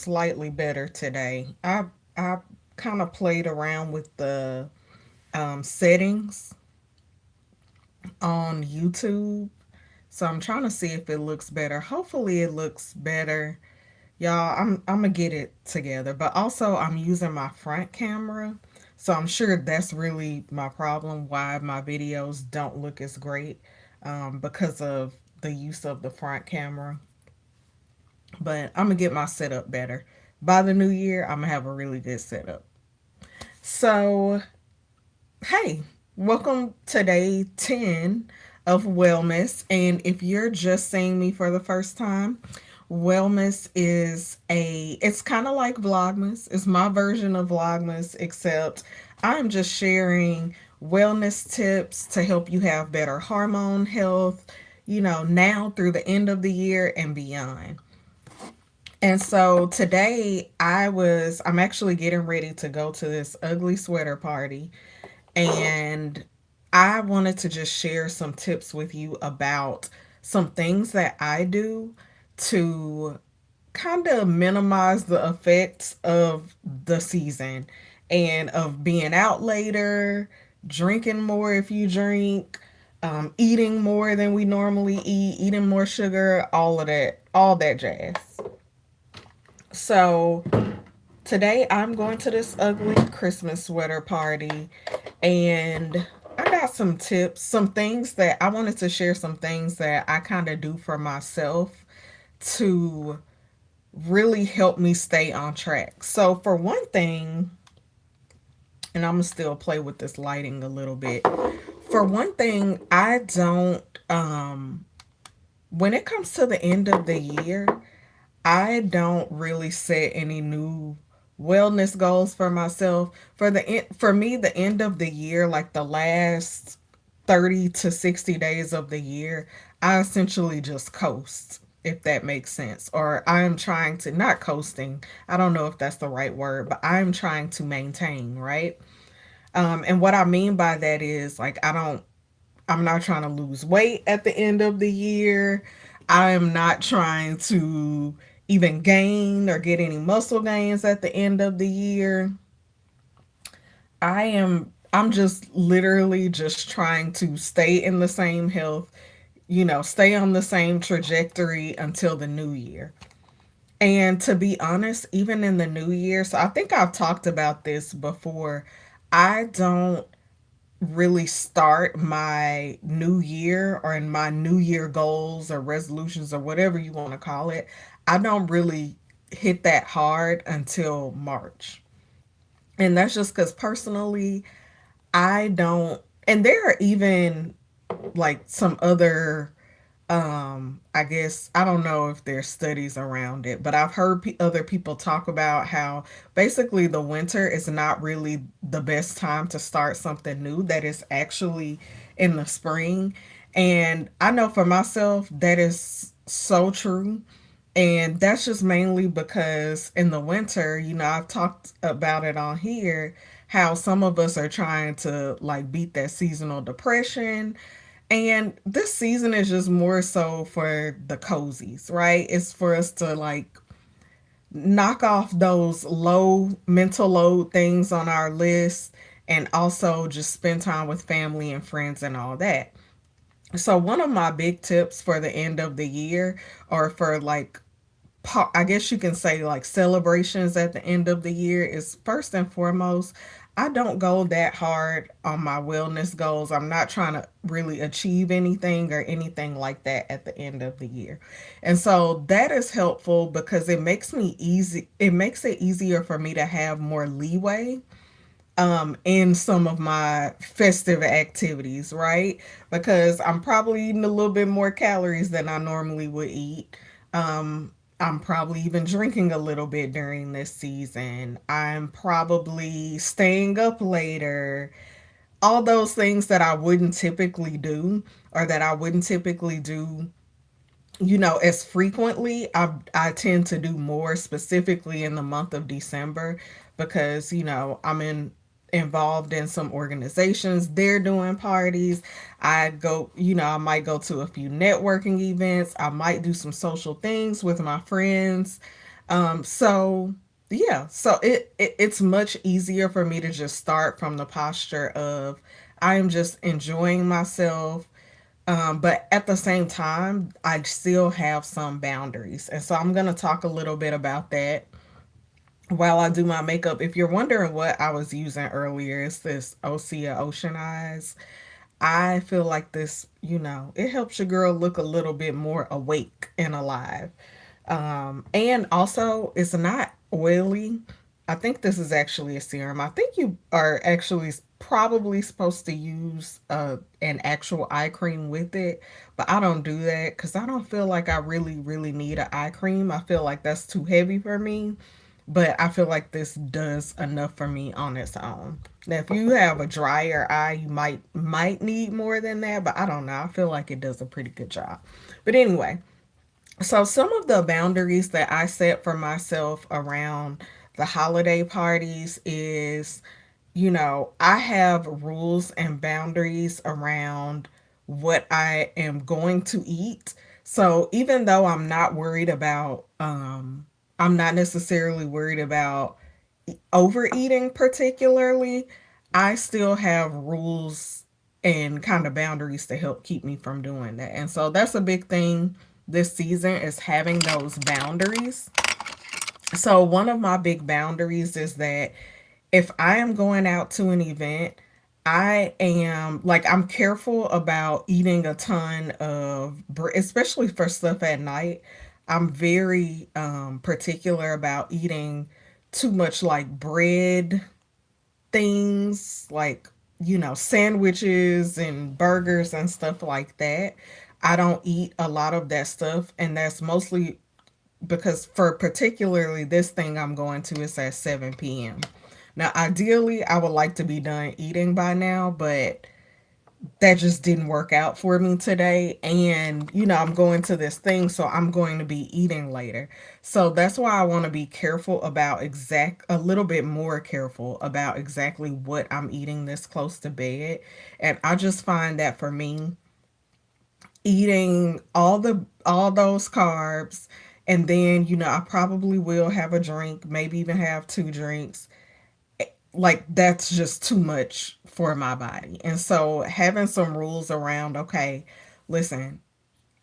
slightly better today. I kind of played around with the settings on YouTube, so I'm trying to see if it looks better. Hopefully, it looks better. Y'all, I'm gonna get it together. But also, I'm using my front camera, so I'm sure that's really my problem. Why my videos don't look as great, because of the use of the front camera. But I'm gonna get my setup better. By the new year, I'm gonna have a really good setup. So, hey, welcome to day 10 of Wellness. And if you're just seeing me for the first time, Wellness is it's kind of like Vlogmas. It's my version of Vlogmas, except I'm just sharing wellness tips to help you have better hormone health, now through the end of the year and beyond. And so today I'm actually getting ready to go to this ugly sweater party, and I wanted to just share some tips with you about some things that I do to kind of minimize the effects of the season and of being out later, drinking more if you drink, eating more than we normally eat, eating more sugar, all that jazz. So today I'm going to this ugly Christmas sweater party, and I got some tips, some things that I wanted to share, some things that I kind of do for myself to really help me stay on track. So, for one thing, and I'm gonna still play with this lighting a little bit. For one thing, I don't, when it comes to the end of the year, I don't really set any new wellness goals for myself. For me, the end of the year, like the last 30 to 60 days of the year, I essentially just coast, if that makes sense. Or I'm trying to, not coasting, I don't know if that's the right word, but I'm trying to maintain, right? And what I mean by that is like I'm not trying to lose weight at the end of the year. I am not trying to even gain or get any muscle gains at the end of the year. I'm just literally just trying to stay in the same health, stay on the same trajectory until the new year. And to be honest, even in the new year, so I think I've talked about this before. I don't really start my new year or in my new year goals or resolutions or whatever you want to call it. I don't really hit that hard until March. And that's just because personally, I don't, and there are even like some other, I guess I don't know if there's studies around it, but I've heard other people talk about how basically the winter is not really the best time to start something new, that is actually in the spring. And I know for myself that is so true. And that's just mainly because in the winter, I've talked about it on here, how some of us are trying to like beat that seasonal depression. And this season is just more so for the cozies, right? It's for us to like knock off those low mental load things on our list, and also just spend time with family and friends and all that. So, one of my big tips for the end of the year, or for like I guess you can say like celebrations at the end of the year, is first and foremost, I don't go that hard on my wellness goals. I'm not trying to really achieve anything or anything like that at the end of the year. And so that is helpful because it makes it easier for me to have more leeway in some of my festive activities, right? Because I'm probably eating a little bit more calories than I normally would eat. I'm probably even drinking a little bit during this season. I'm probably staying up later. All those things that I wouldn't typically do, or that I wouldn't typically do, as frequently, I tend to do more specifically in the month of December, because, involved in some organizations. They're doing parties. I might go to a few networking events. I might do some social things with my friends. So yeah, so it's much easier for me to just start from the posture of I am just enjoying myself. But at the same time, I still have some boundaries. And so I'm going to talk a little bit about that while I do my makeup. If you're wondering what I was using earlier, it's this Osea Ocean Eyes. I feel like this, it helps your girl look a little bit more awake and alive. And also, it's not oily. I think this is actually a serum. I think you are actually probably supposed to use an actual eye cream with it, but I don't do that because I don't feel like I really, really need an eye cream. I feel like that's too heavy for me, but I feel like this does enough for me on its own. Now, if you have a drier eye, you might need more than that, but I don't know. I feel like it does a pretty good job. But anyway, so some of the boundaries that I set for myself around the holiday parties is, I have rules and boundaries around what I am going to eat. So even though I'm not necessarily worried about overeating particularly, I still have rules and kind of boundaries to help keep me from doing that. And so that's a big thing this season is having those boundaries. So one of my big boundaries is that if I am going out to an event, I'm careful about eating a ton of, especially for stuff at night. I'm very particular about eating too much like bread things, like, sandwiches and burgers and stuff like that. I don't eat a lot of that stuff, and that's mostly because for particularly this thing I'm going to is at 7 p.m. Now, ideally, I would like to be done eating by now, but that just didn't work out for me today. And, I'm going to this thing, so I'm going to be eating later. So that's why I want to be careful about a little bit more careful about exactly what I'm eating this close to bed. And I just find that for me, eating all those carbs, and then I probably will have a drink, maybe even have two drinks, like that's just too much for my body. And so having some rules around, okay, listen,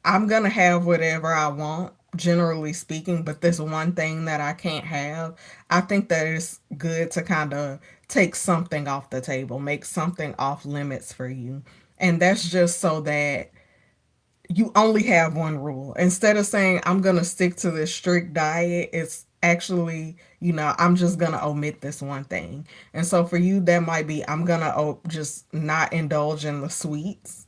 I'm gonna have whatever I want, generally speaking, but this one thing that I can't have, I think that it's good to kind of take something off the table, make something off limits for you. And that's just so that you only have one rule. Instead of saying, I'm going to stick to this strict diet, it's actually, I'm just going to omit this one thing. And so for you, that might be, I'm going to just not indulge in the sweets,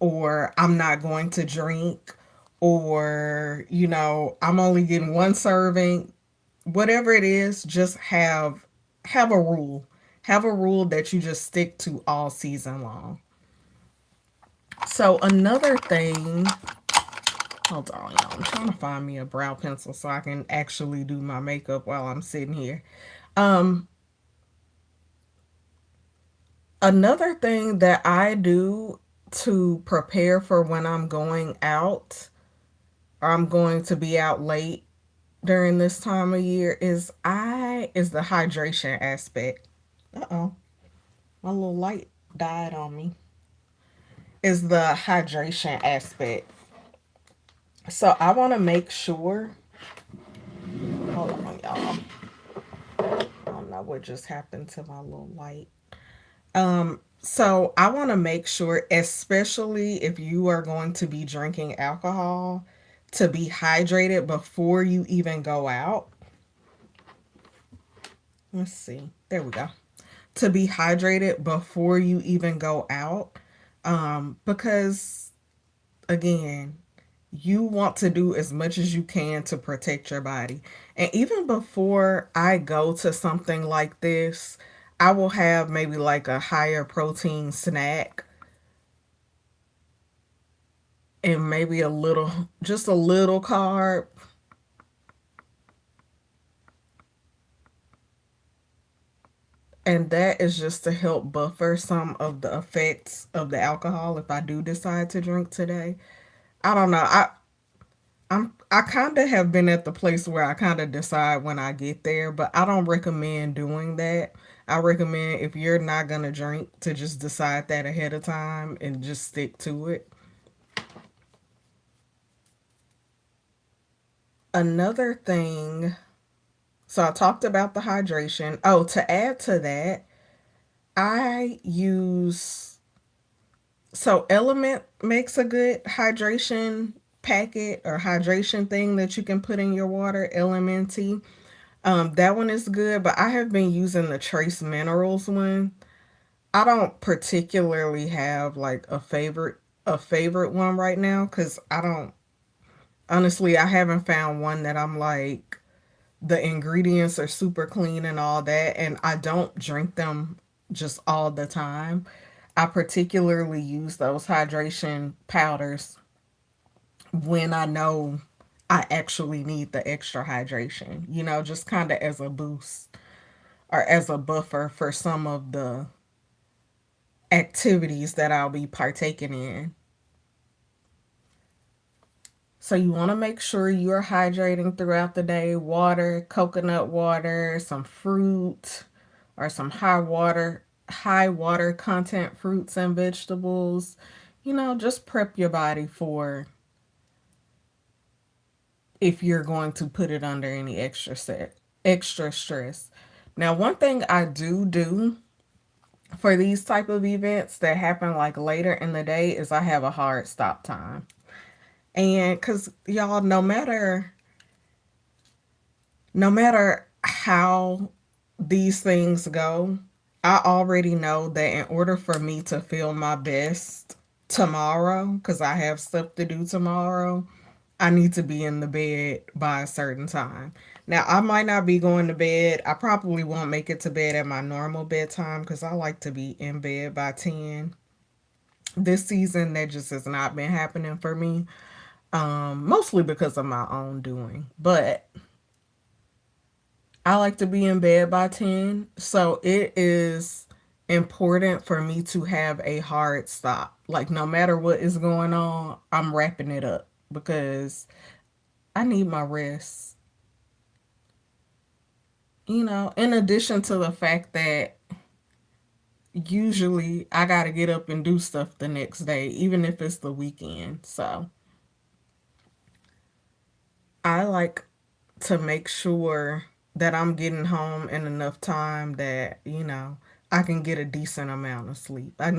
or I'm not going to drink, or, I'm only getting one serving. Whatever it is, just have a rule. Have a rule that you just stick to all season long. So another thing, hold on, y'all. I'm trying to find me a brow pencil so I can actually do my makeup while I'm sitting here. Um, Another thing that I do to prepare for when I'm going out, or I'm going to be out late during this time of year, is the hydration aspect. Uh-oh, my little light died on me. Is the hydration aspect. So I want to make sure. Hold on, y'all. I don't know what just happened to my little light. So I want to make sure, especially if you are going to be drinking alcohol, to be hydrated before you even go out. Let's see. There we go. To be hydrated before you even go out. Because again, you want to do as much as you can to protect your body. And even before I go to something like this, I will have maybe like a higher protein snack and maybe just a little carb. And that is just to help buffer some of the effects of the alcohol if I do decide to drink today. I don't know. I kind of have been at the place where I kind of decide when I get there, but I don't recommend doing that. I recommend if you're not gonna drink to just decide that ahead of time and just stick to it. Another thing, so I talked about the hydration. Oh, to add to that, I use so Element makes a good hydration packet or hydration thing that you can put in your water, LMNT. That one is good, but I have been using the Trace Minerals one. I don't particularly have like a favorite one right now because I don't honestly I haven't found one that I'm like the ingredients are super clean and all that, and I don't drink them just all the time. I particularly use those hydration powders when I know I actually need the extra hydration, just kind of as a boost or as a buffer for some of the activities that I'll be partaking in. So you want to make sure you're hydrating throughout the day. Water, coconut water, some fruit, or some high water content fruits and vegetables. Just prep your body for if you're going to put it under any extra stress. Now, one thing I do for these type of events that happen like later in the day is I have a hard stop time. And cuz y'all no matter how these things go, I already know that in order for me to feel my best tomorrow, cuz I have stuff to do tomorrow, I need to be in the bed by a certain time. Now, I might not be going to bed. I probably won't make it to bed at my normal bedtime because I like to be in bed by 10. This season, that just has not been happening for me, mostly because of my own doing. But I like to be in bed by 10. So it is important for me to have a hard stop. Like, no matter what is going on, I'm wrapping it up because I need my rest. In addition to the fact that usually I got to get up and do stuff the next day, even if it's the weekend. So I like to make sure that I'm getting home in enough time that, I can get a decent amount of sleep. I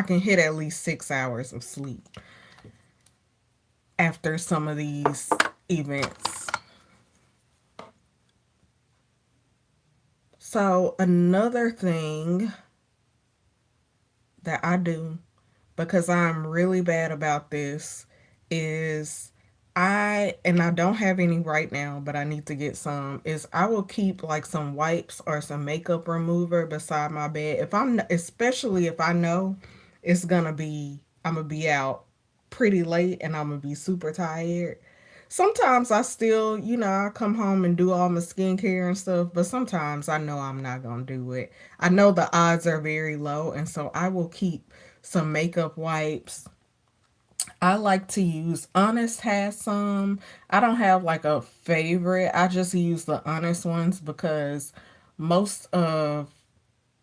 can hit at least 6 hours of sleep after some of these events. So another thing that I do because I'm really bad about this is I don't have any right now, but I need to get some is I will keep like some wipes or some makeup remover beside my bed if I'm especially if I know I'm gonna be out pretty late and I'm gonna be super tired. Sometimes I still, I come home and do all my skincare and stuff, but sometimes I know I'm not gonna do it. I know the odds are very low, and so I will keep some makeup wipes. I like to use Honest has some. I don't have like a favorite. I just use the Honest ones because most of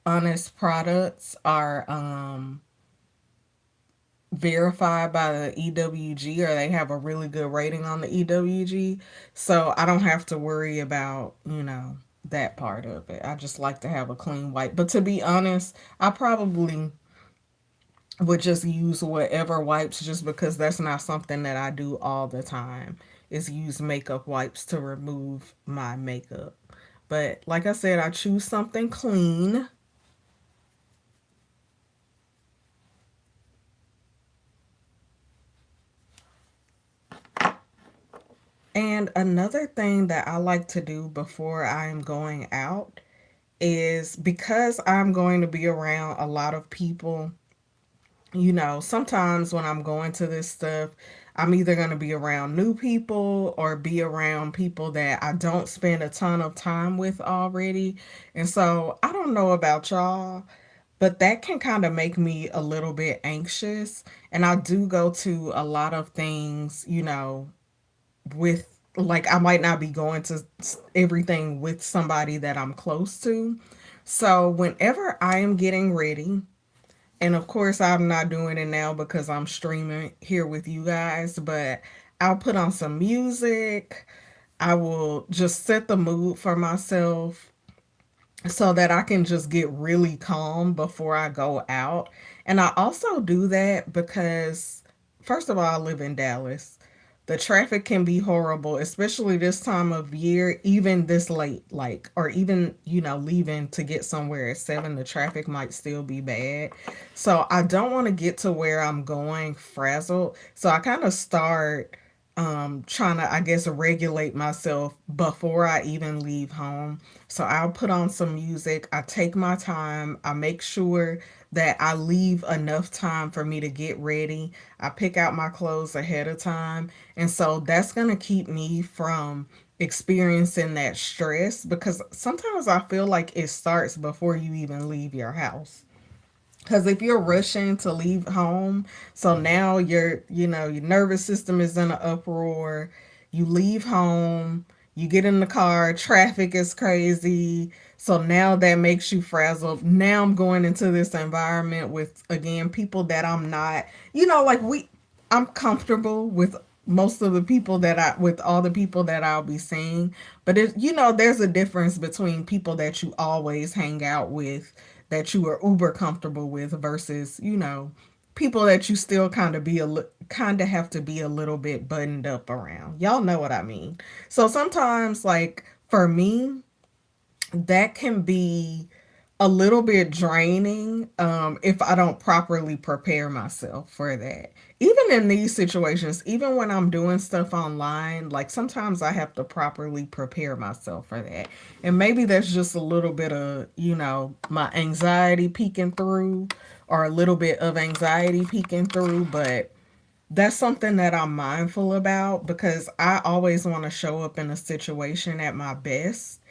Honest products are verified by the EWG or they have a really good rating on the EWG. So I don't have to worry about, that part of it. I just like to have a clean wipe. But to be honest, I probably would just use whatever wipes just because that's not something that I do all the time is use makeup wipes to remove my makeup. But like I said, I choose something clean. And another thing that I like to do before I am going out is because I'm going to be around a lot of people. Sometimes when I'm going to this stuff, I'm either going to be around new people or be around people that I don't spend a ton of time with already. And so I don't know about y'all, but that can kind of make me a little bit anxious. And I do go to a lot of things, with, like, I might not be going to everything with somebody that I'm close to. So whenever I am getting ready, and of course I'm not doing it now because I'm streaming here with you guys, but I'll put on some music. I will just set the mood for myself so that I can just get really calm before I go out. And I also do that because, first of all, I live in Dallas. The traffic can be horrible, especially this time of year, even this late, like, or even, leaving to get somewhere at 7, the traffic might still be bad. So I don't want to get to where I'm going frazzled. So I kind of start trying to, I guess, regulate myself before I even leave home. So I'll put on some music, I take my time, I make sure that I leave enough time for me to get ready. I pick out my clothes ahead of time. And so that's going to keep me from experiencing that stress, because sometimes I feel like it starts before you even leave your house. Because if you're rushing to leave home, so now your nervous system is in an uproar. You leave home, you get in the car, traffic is crazy. So now that makes you frazzled. Now I'm going into this environment with, again, people that I'm not, like I'm comfortable with most of the people with all the people that I'll be seeing. But there's a difference between people that you always hang out with, that you are uber comfortable with, versus, people that you still kind of have to be a little bit buttoned up around. Y'all know what I mean. So sometimes, like, for me, that can be a little bit draining, if I don't properly prepare myself for that. Even in these situations, even when I'm doing stuff online, like, sometimes I have to properly prepare myself for that. And maybe that's just a little bit of, my anxiety peeking through, or a little bit of anxiety peeking through, but that's something that I'm mindful about, because I always want to show up in a situation at my best.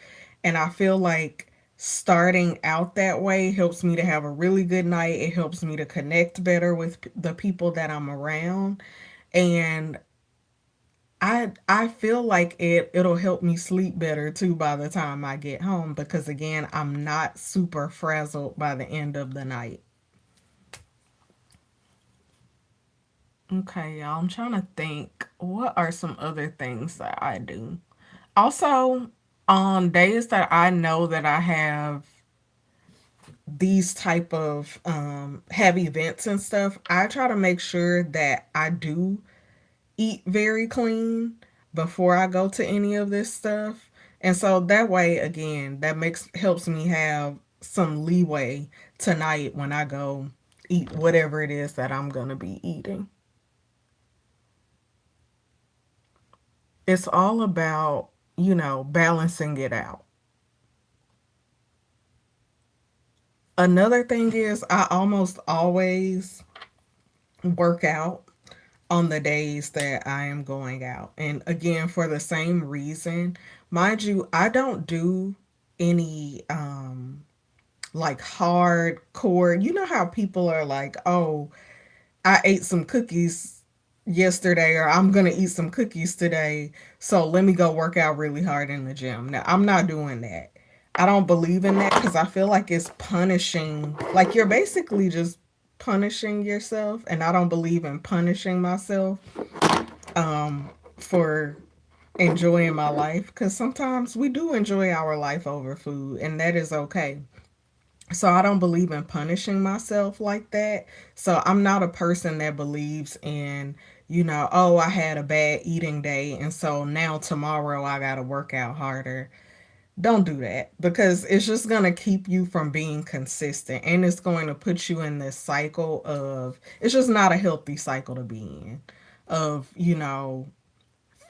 And I feel like starting out that way helps me to have a really good night. It helps me to connect better with the people that I'm around. And I feel like it'll help me sleep better too by the time I get home, because again, I'm not super frazzled by the end of the night. Okay, y'all, I'm trying to think what are some other things that I do. Also, on days that I know that I have these type of have events and stuff, I try to make sure that I do eat very clean before I go to any of this stuff. And so that way, again, that makes helps me have some leeway tonight when I go eat whatever it is that I'm going to be eating. It's all about, balancing it out. Another thing is, I almost always work out on the days that I am going out. And again, for the same reason, mind you, I don't do any like hardcore. You know how people are like, "Oh, I ate some cookies yesterday, or I'm going to eat some cookies today, so let me go work out really hard in the gym." Now, I'm not doing that. I don't believe in that, because I feel like it's punishing. Like, you're basically just punishing yourself, and I don't believe in punishing myself for enjoying my life, because sometimes we do enjoy our life over food, and that is okay. So I don't believe in punishing myself like that. So I'm not a person that believes in, oh, I had a bad eating day, and so now tomorrow I got to work out harder. Don't do that, because it's just going to keep you from being consistent, and it's going to put you in this cycle of, it's just not a healthy cycle to be in, of,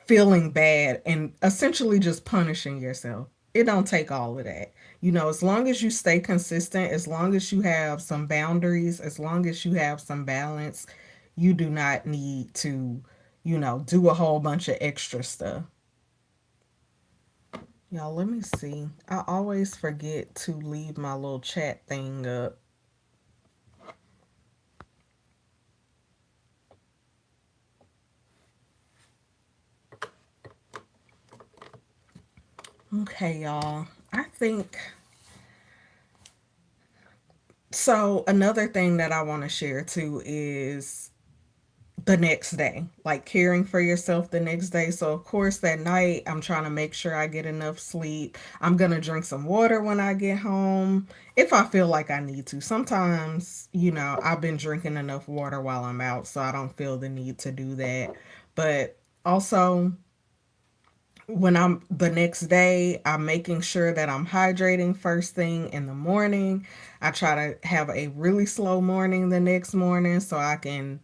feeling bad and essentially just punishing yourself. It don't take all of that. As long as you stay consistent, as long as you have some boundaries, as long as you have some balance, you do not need to, do a whole bunch of extra stuff. Y'all, let me see. I always forget to leave my little chat thing up. Okay, y'all. I think so. Another thing that I want to share too is the next day, like caring for yourself the next day. So, of course, that night, I'm trying to make sure I get enough sleep. I'm going to drink some water when I get home if I feel like I need to. Sometimes, I've been drinking enough water while I'm out, so I don't feel the need to do that. But also, when I'm the next day, I'm making sure that I'm hydrating first thing in the morning. I try to have a really slow morning the next morning so I can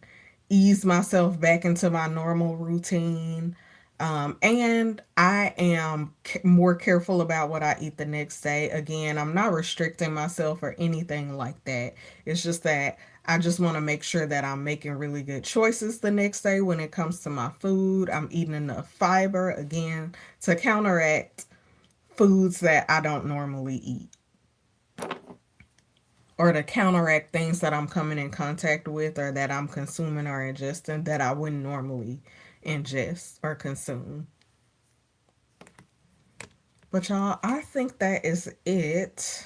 ease myself back into my normal routine. And I am more careful about what I eat the next day. Again, I'm not restricting myself or anything like that. It's just that I just want to make sure that I'm making really good choices the next day when it comes to my food. I'm eating enough fiber, again, to counteract foods that I don't normally eat or to counteract things that I'm coming in contact with or that I'm consuming or ingesting that I wouldn't normally ingest or consume. But y'all, I think that is it.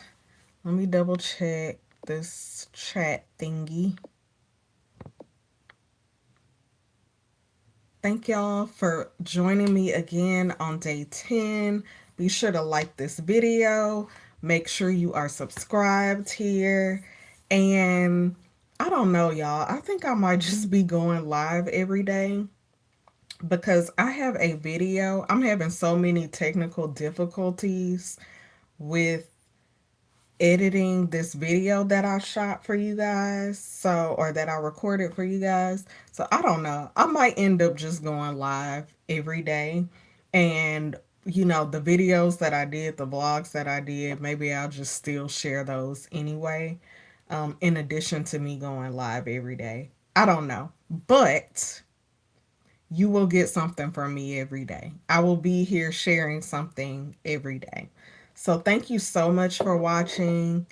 Let me double check this chat thingy. Thank y'all for joining me again on day 10. Be sure to like this video. Make sure you are subscribed here. And I don't know, y'all. I think I might just be going live every day because I have a video. I'm having so many technical difficulties with editing this video that I shot for you guys, or that I recorded for you guys. So I don't know. I might end up just going live every day. And, the videos that I did, the vlogs that I did, maybe I'll just still share those anyway, in addition to me going live every day. I don't know. But you will get something from me every day. I will be here sharing something every day. So thank you so much for watching.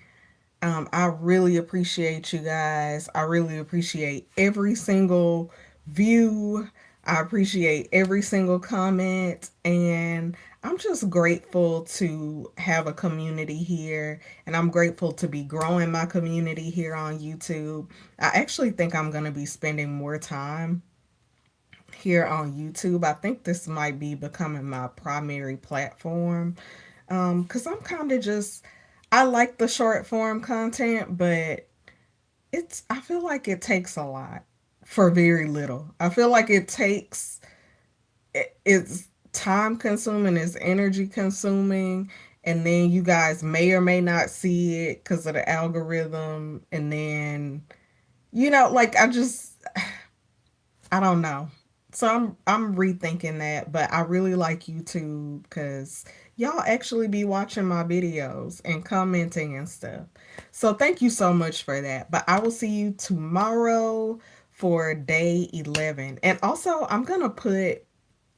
I really appreciate you guys. I really appreciate every single view. I appreciate every single comment. And I'm just grateful to have a community here. And I'm grateful to be growing my community here on YouTube. I actually think I'm going to be spending more time here on YouTube. I think this might be becoming my primary platform. Cause I'm kind of just I like the short form content, but I feel like it takes a lot for very little. I feel like it's time consuming, it's energy consuming, and then you guys may or may not see it because of the algorithm, and then like I don't know. So I'm rethinking that, but I really like YouTube because y'all actually be watching my videos and commenting and stuff. So thank you so much for that. But I will see you tomorrow for day 11. And also, I'm going to put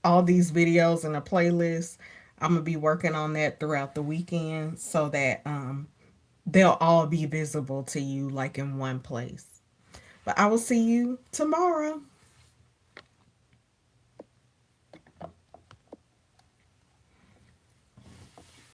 all these videos in a playlist. I'm going to be working on that throughout the weekend so that they'll all be visible to you like in one place. But I will see you tomorrow.